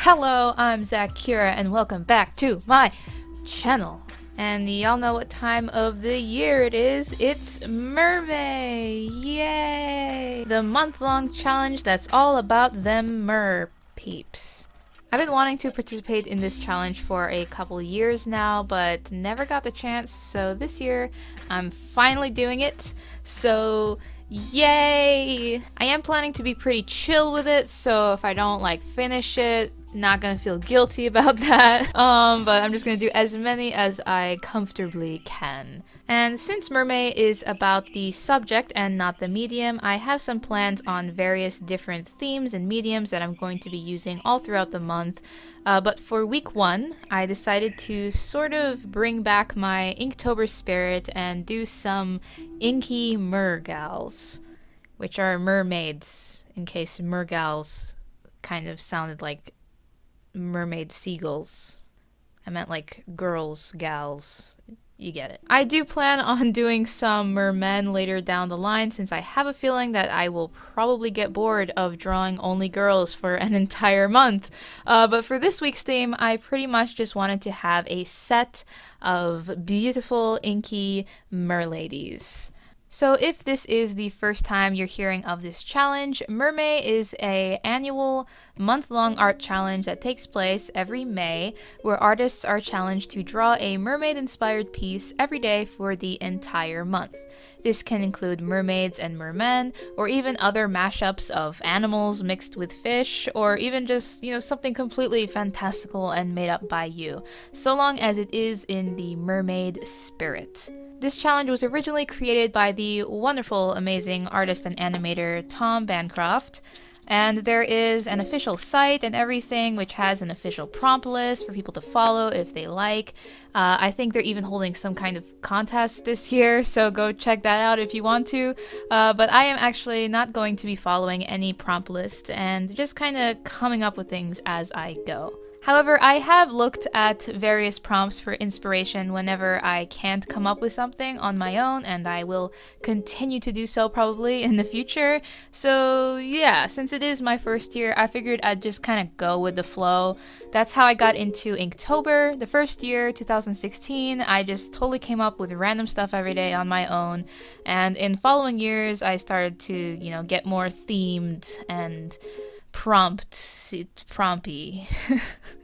Hello, I'm Zaccura and welcome back to my channel. And y'all know what time of the year it is. It's MerMay! Yay! The month-long challenge that's all about them mer peeps. I've been wanting to participate in this challenge for a couple years now, but never got the chance, so this year I'm finally doing it. So yay! I am planning to be pretty chill with it, so if I don't finish it, not gonna feel guilty about that. But I'm just gonna do as many as I comfortably can. And since MerMay is about the subject and not the medium, I have some plans on various different themes and mediums that I'm going to be using all throughout the month. But for week 1, I decided to sort of bring back my Inktober spirit and do some Inky Mergals, which are mermaids, in case Mergals kind of sounded like mermaid seagulls. I meant like girls, gals. You get it. I do plan on doing some mermen later down the line, since I have a feeling that I will probably get bored of drawing only girls for an entire month. But for this week's theme, I pretty much just wanted to have a set of beautiful inky merladies. So if this is the first time you're hearing of this challenge, MerMay is an annual month-long art challenge that takes place every May, where artists are challenged to draw a mermaid-inspired piece every day for the entire month. This can include mermaids and mermen, or even other mashups of animals mixed with fish, or even just, something completely fantastical and made up by you, so long as it is in the mermaid spirit. This challenge was originally created by the wonderful, amazing artist and animator Tom Bancroft, and there is an official site and everything, which has an official prompt list for people to follow if they like. I think they're even holding some kind of contest this year, so go check that out if you want to. But I am actually not going to be following any prompt list and just kind of coming up with things as I go. However, I have looked at various prompts for inspiration whenever I can't come up with something on my own, and I will continue to do so probably in the future. So yeah, since it is my first year, I figured I'd just kind of go with the flow. That's how I got into Inktober. The first year, 2016, I just totally came up with random stuff every day on my own, and in following years, I started to, get more themed and prompty.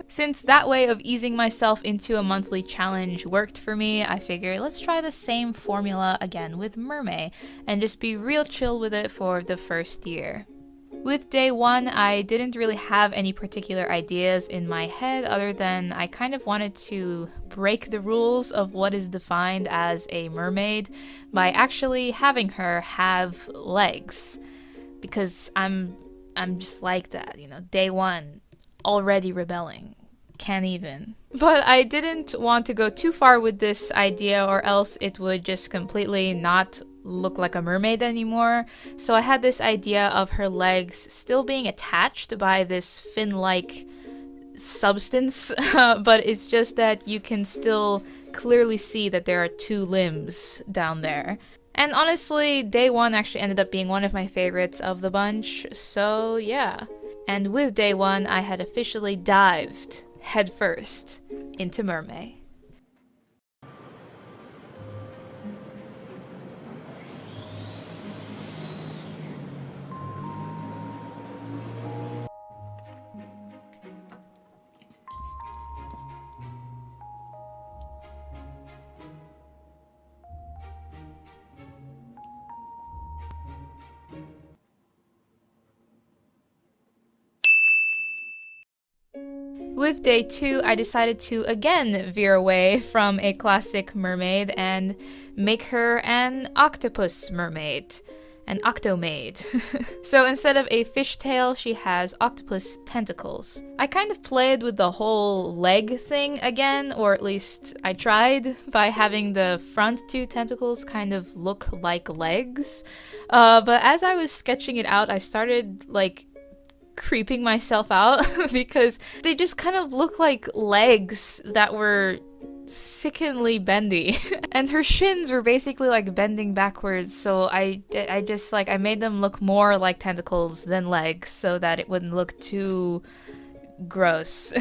Since that way of easing myself into a monthly challenge worked for me, I figured let's try the same formula again with MerMay and just be real chill with it for the first year. With day 1, I didn't really have any particular ideas in my head other than I kind of wanted to break the rules of what is defined as a mermaid by actually having her have legs, because I'm just like that, day 1, already rebelling. Can't even. But I didn't want to go too far with this idea, or else it would just completely not look like a mermaid anymore. So I had this idea of her legs still being attached by this fin-like substance, but it's just that you can still clearly see that there are 2 limbs down there. And honestly, day 1 actually ended up being one of my favorites of the bunch, so yeah. And with day 1, I had officially dived headfirst into MerMay. With day 2, I decided to again veer away from a classic mermaid and make her an octopus mermaid. An octo-maid. So instead of a fishtail, she has octopus tentacles. I kind of played with the whole leg thing again, or at least I tried, by having the front 2 tentacles kind of look like legs. But as I was sketching it out, I started creeping myself out because they just kind of look like legs that were sickeningly bendy. And her shins were basically bending backwards, so I made them look more like tentacles than legs so that it wouldn't look too gross.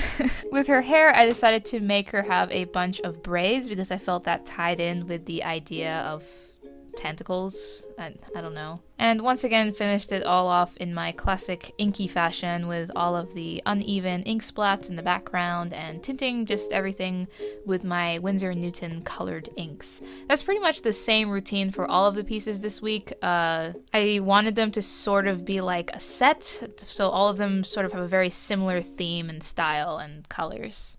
With her hair, I decided to make her have a bunch of braids because I felt that tied in with the idea of tentacles. I don't know. And once again finished it all off in my classic inky fashion with all of the uneven ink splats in the background and tinting just everything with my Winsor & Newton colored inks. That's pretty much the same routine for all of the pieces this week. I wanted them to sort of be like a set, so all of them sort of have a very similar theme and style and colors.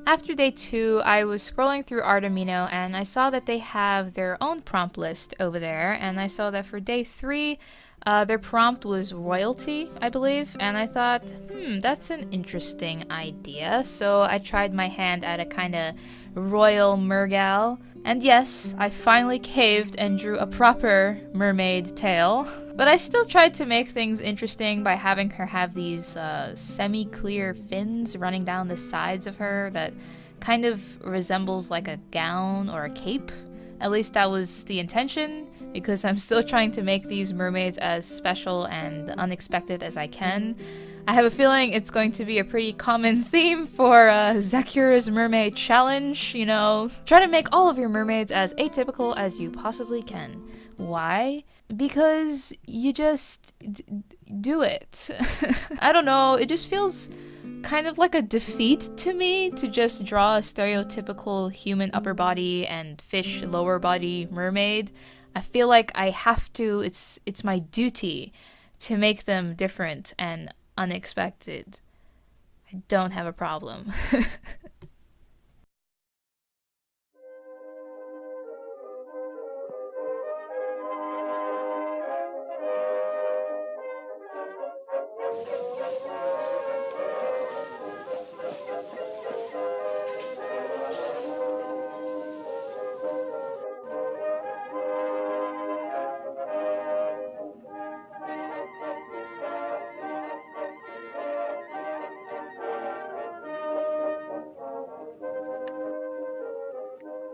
After day 2, I was scrolling through Artamino and I saw that they have their own prompt list over there, and I saw that for day 3, their prompt was royalty, I believe, and I thought, that's an interesting idea, so I tried my hand at a kinda royal mergal, and yes, I finally caved and drew a proper mermaid tail. But I still tried to make things interesting by having her have these semi-clear fins running down the sides of her that kind of resembles like a gown or a cape. At least that was the intention, because I'm still trying to make these mermaids as special and unexpected as I can. I have a feeling it's going to be a pretty common theme for Zaccura's Mermaid Challenge, you know. Try to make all of your mermaids as atypical as you possibly can. Why? Because you just do it. I don't know, it just feels kind of like a defeat to me to just draw a stereotypical human upper body and fish lower body mermaid. I feel like I have to, it's my duty to make them different and unexpected. I don't have a problem.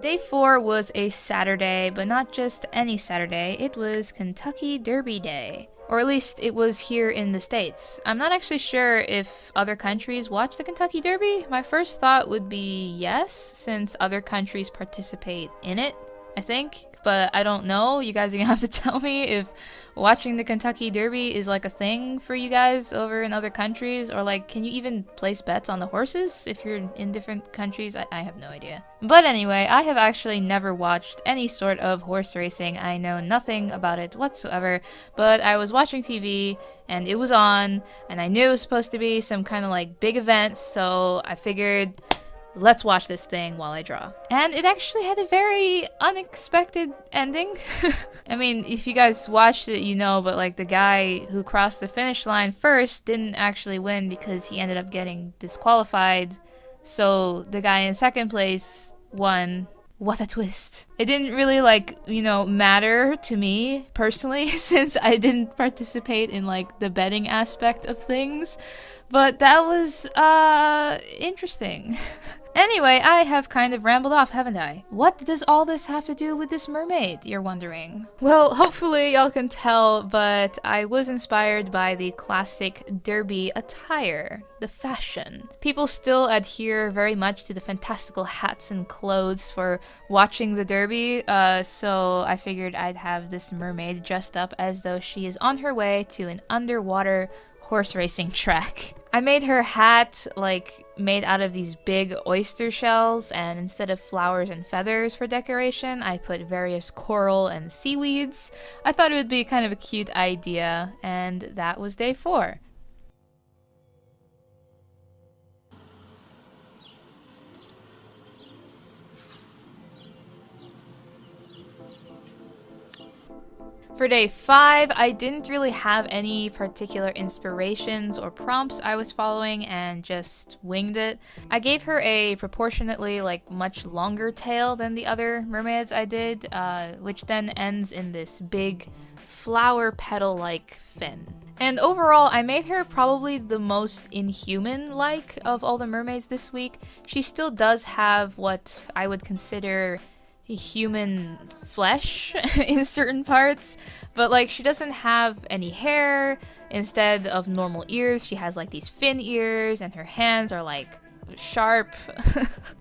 Day 4 was a Saturday, but not just any Saturday, it was Kentucky Derby Day. Or at least it was here in the States. I'm not actually sure if other countries watch the Kentucky Derby. My first thought would be yes, since other countries participate in it, I think. But I don't know. You guys are gonna have to tell me if watching the Kentucky Derby is like a thing for you guys over in other countries, or like, can you even place bets on the horses if you're in different countries? I have no idea. But anyway, I have actually never watched any sort of horse racing. I know nothing about it whatsoever, but I was watching TV and it was on, and I knew it was supposed to be some kind of like big event, so I figured, let's watch this thing while I draw. And it actually had a very unexpected ending. I mean, if you guys watched it, you know, but like the guy who crossed the finish line first didn't actually win because he ended up getting disqualified. So the guy in second place won. What a twist. It didn't really like, you know, matter to me personally since I didn't participate in like the betting aspect of things. But that was, interesting. Anyway, I have kind of rambled off, haven't I? What does all this have to do with this mermaid, you're wondering? Well, hopefully y'all can tell, but I was inspired by the classic derby attire, the fashion. People still adhere very much to the fantastical hats and clothes for watching the derby, so I figured I'd have this mermaid dressed up as though she is on her way to an underwater horse racing track. I made her hat like made out of these big oyster shells, and instead of flowers and feathers for decoration, I put various coral and seaweeds. I thought it would be kind of a cute idea, and that was day 4. For day 5, I didn't really have any particular inspirations or prompts I was following and just winged it. I gave her a proportionately much longer tail than the other mermaids I did, which then ends in this big flower petal-like fin. And overall, I made her probably the most inhuman-like of all the mermaids this week. She still does have what I would consider human flesh in certain parts, but she doesn't have any hair. Instead of normal ears, she has these fin ears, and her hands are sharp.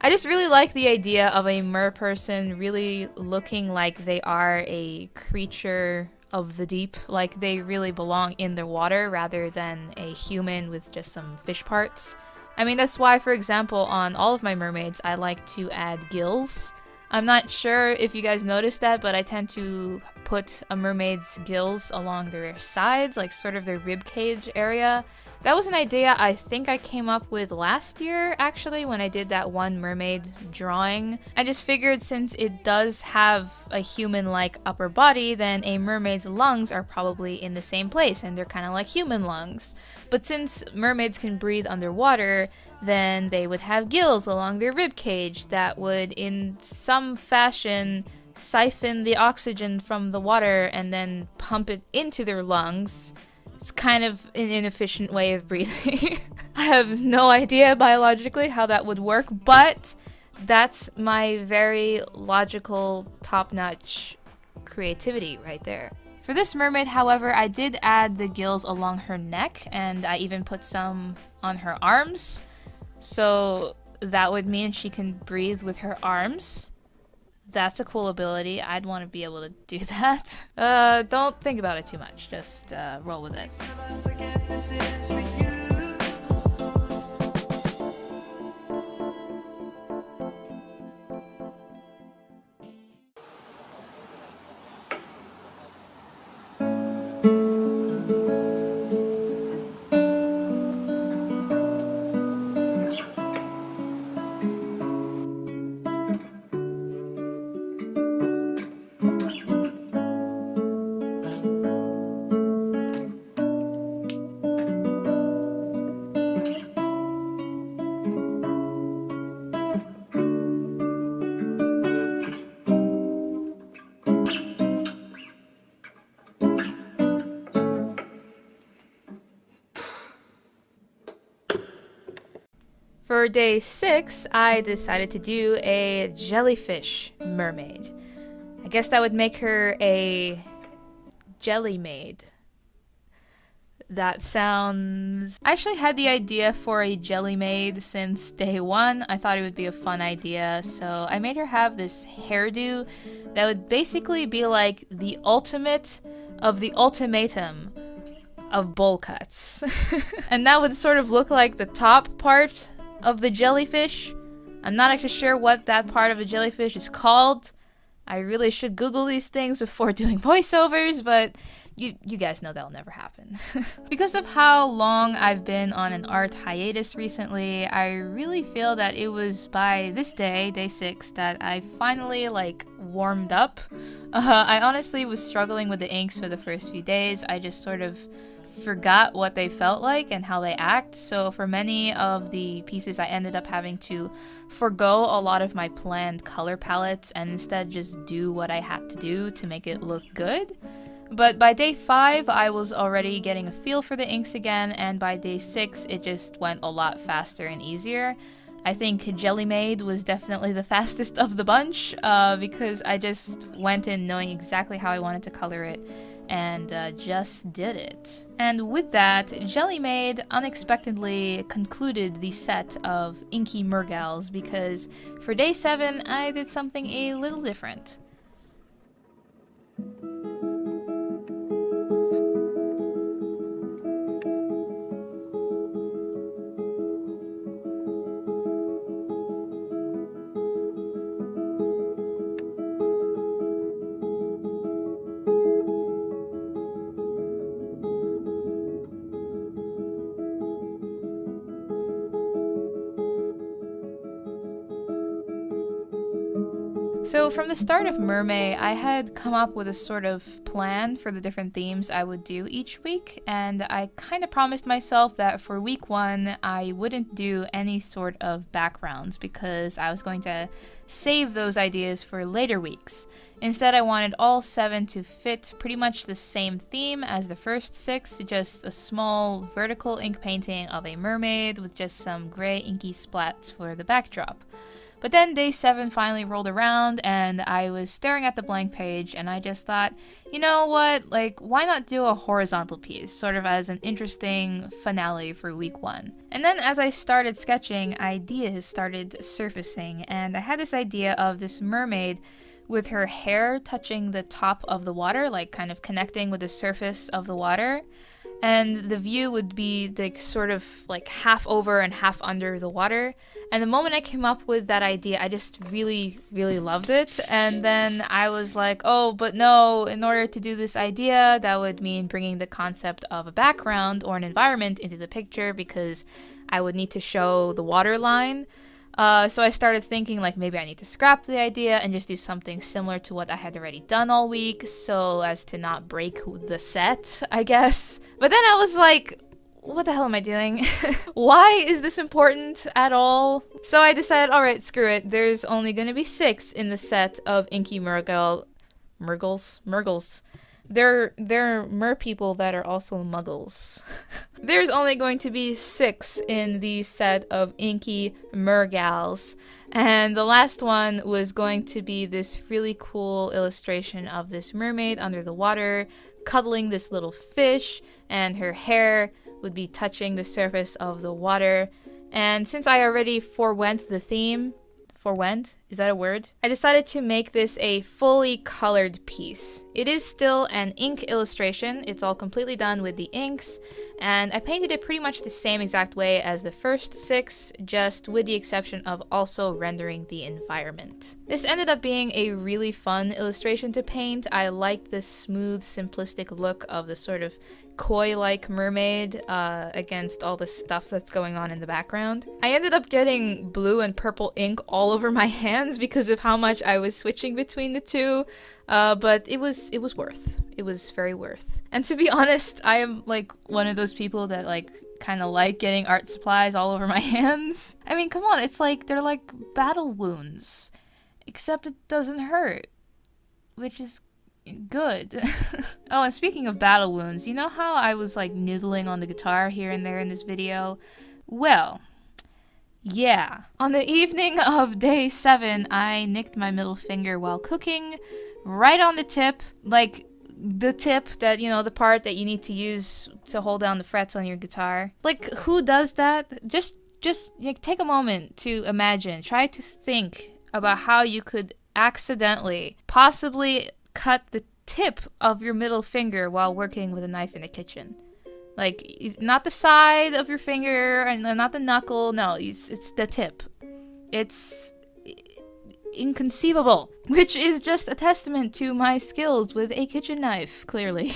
I just really like the idea of a mer person really looking like they are a creature of the deep, like they really belong in the water rather than a human with just some fish parts. I mean, that's why, for example, on all of my mermaids, I like to add gills. I'm not sure if you guys noticed that, but I tend to put a mermaid's gills along their sides, sort of their rib cage area. That was an idea I think I came up with last year, actually, when I did that one mermaid drawing. I just figured since it does have a human-like upper body, then a mermaid's lungs are probably in the same place, and they're kind of like human lungs. But since mermaids can breathe underwater, then they would have gills along their rib cage that would, in some fashion, siphon the oxygen from the water and then pump it into their lungs. It's kind of an inefficient way of breathing. I have no idea biologically how that would work, but that's my very logical, top-notch creativity right there. For this mermaid, however, I did add the gills along her neck, and I even put some on her arms. So that would mean she can breathe with her arms. That's a cool ability. I'd want to be able to do that. Don't think about it too much. Just roll with it. For day 6, I decided to do a jellyfish mermaid. I guess that would make her a jelly maid. That sounds... I actually had the idea for a jelly maid since day 1. I thought it would be a fun idea, so I made her have this hairdo that would basically be like the ultimate of the ultimatum of bowl cuts. And that would sort of look like the top part of the jellyfish. I'm not actually sure what that part of a jellyfish is called. I really should Google these things before doing voiceovers, but you guys know that'll never happen. Because of how long I've been on an art hiatus recently, I really feel that it was by this day, day 6, that I finally warmed up. I honestly was struggling with the inks for the first few days. I just sort of forgot what they felt like and how they act, so for many of the pieces I ended up having to forgo a lot of my planned color palettes and instead just do what I had to do to make it look good. But by day 5, I was already getting a feel for the inks again, and by day 6, it just went a lot faster and easier. I think Jellymaid was definitely the fastest of the bunch, because I just went in knowing exactly how I wanted to color it, and just did it. And with that, Jellymaid unexpectedly concluded the set of Inky Mergals, because for day 7, I did something a little different. So from the start of MerMay, I had come up with a sort of plan for the different themes I would do each week, and I kind of promised myself that for week 1, I wouldn't do any sort of backgrounds because I was going to save those ideas for later weeks. Instead, I wanted all 7 to fit pretty much the same theme as the first 6, just a small vertical ink painting of a mermaid with just some gray inky splats for the backdrop. But then day 7 finally rolled around and I was staring at the blank page and I just thought, you know what, like why not do a horizontal piece, sort of as an interesting finale for week 1. And then as I started sketching, ideas started surfacing and I had this idea of this mermaid with her hair touching the top of the water, like kind of connecting with the surface of the water. And the view would be like sort of like half over and half under the water. And the moment I came up with that idea, I just really loved it. And then I was like, oh, but no, in order to do this idea, that would mean bringing the concept of a background or an environment into the picture because I would need to show the water line. So I started thinking like maybe I need to scrap the idea and just do something similar to what I had already done all week so as to not break the set, I guess. But then I was like, what the hell am I doing? Why is this important at all? So I decided, alright, screw it. There's only gonna be 6 in the set of Inky Mergals. They're mer people that are also muggles. There's only going to be 6 in the set of Inky Mergals. And the last one was going to be this really cool illustration of this mermaid under the water, cuddling this little fish, and her hair would be touching the surface of the water. And since I already forewent the theme, is that a word? I decided to make this a fully colored piece. It is still an ink illustration. It's all completely done with the inks, and I painted it pretty much the same exact way as the first 6, just with the exception of also rendering the environment. This ended up being a really fun illustration to paint. I liked the smooth, simplistic look of the sort of koi-like mermaid against all the stuff that's going on in the background. I ended up getting blue and purple ink all over my hands because of how much I was switching between the two, but it was worth. It was very worth. And to be honest, I am like one of those people that like kind of like getting art supplies all over my hands. I mean, come on, it's like they're like battle wounds, except it doesn't hurt, which is good. Oh, and speaking of battle wounds, you know how I was like noodling on the guitar here and there in this video? Well, yeah. On the evening of day 7, I nicked my middle finger while cooking, right on the tip, like the tip that, you know, the part that you need to use to hold down the frets on your guitar. Like, who does that? Just like, take a moment to imagine, try to think about how you could accidentally, possibly cut the tip of your middle finger while working with a knife in the kitchen. Like, not the side of your finger and not the knuckle, no, it's the tip. It's inconceivable, which is just a testament to my skills with a kitchen knife, clearly.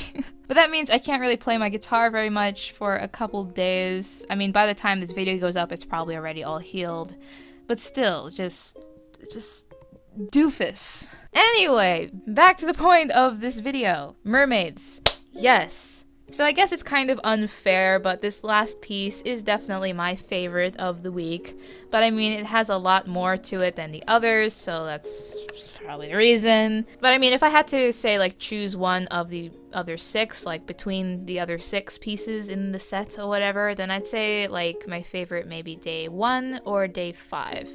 But that means I can't really play my guitar very much for a couple days. I mean, by the time this video goes up, it's probably already all healed. But still, just doofus. Anyway, back to the point of this video. Mermaids. Yes. So I guess it's kind of unfair, but this last piece is definitely my favorite of the week. But I mean, it has a lot more to it than the others, so that's probably the reason. But I mean, if I had to say, like, choose one of the other 6, like, between the other 6 pieces in the set or whatever, then I'd say, like, my favorite maybe day 1 or day 5.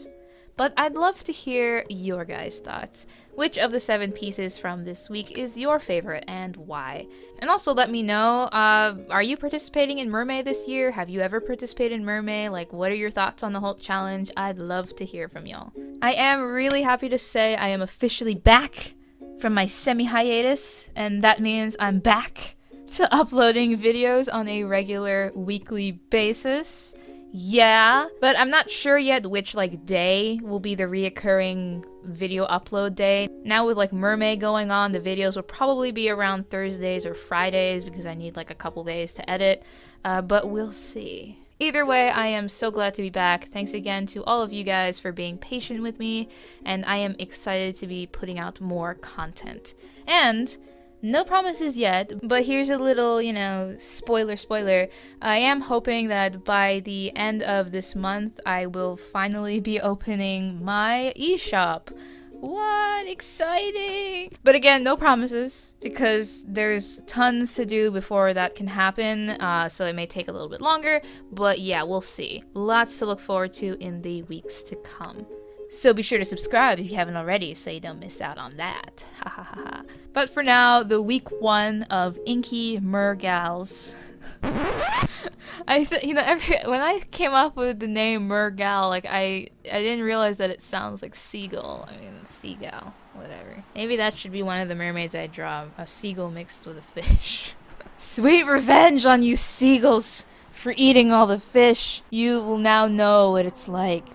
But I'd love to hear your guys' thoughts. Which of the 7 pieces from this week is your favorite and why? And also let me know, are you participating in MerMay this year? Have you ever participated in MerMay? Like, what are your thoughts on the whole challenge? I'd love to hear from y'all. I am really happy to say I am officially back from my semi-hiatus, and that means I'm back to uploading videos on a regular weekly basis. Yeah, but I'm not sure yet which, like, day will be the reoccurring video upload day. Now with, like, MerMay going on, the videos will probably be around Thursdays or Fridays because I need, like, a couple days to edit, but we'll see. Either way, I am so glad to be back. Thanks again to all of you guys for being patient with me, and I am excited to be putting out more content. And no promises yet, but here's a little, you know, spoiler. I am hoping that by the end of this month, I will finally be opening my eShop. What exciting! But again, no promises, because there's tons to do before that can happen, so it may take a little bit longer, but yeah, we'll see. Lots to look forward to in the weeks to come. So be sure to subscribe if you haven't already so you don't miss out on that. Ha ha ha ha. But for now, the week 1 of Inky Mergals. When I came up with the name Mergal, like I didn't realize that it sounds like seagull. I mean, seagull, whatever. Maybe that should be one of the mermaids I draw, a seagull mixed with a fish. Sweet revenge on you seagulls for eating all the fish. You will now know what it's like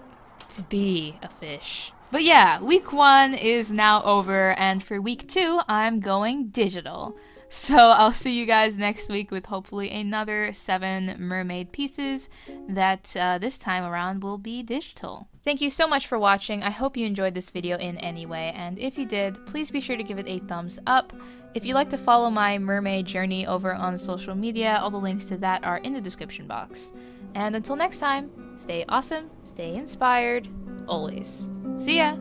to be a fish. But yeah, week 1 is now over, and for week 2, I'm going digital. So I'll see you guys next week with hopefully another 7 mermaid pieces that this time around will be digital. Thank you so much for watching. I hope you enjoyed this video in any way, and if you did, please be sure to give it a thumbs up. If you'd like to follow my mermaid journey over on social media, all the links to that are in the description box. And until next time, stay awesome, stay inspired, always. See ya!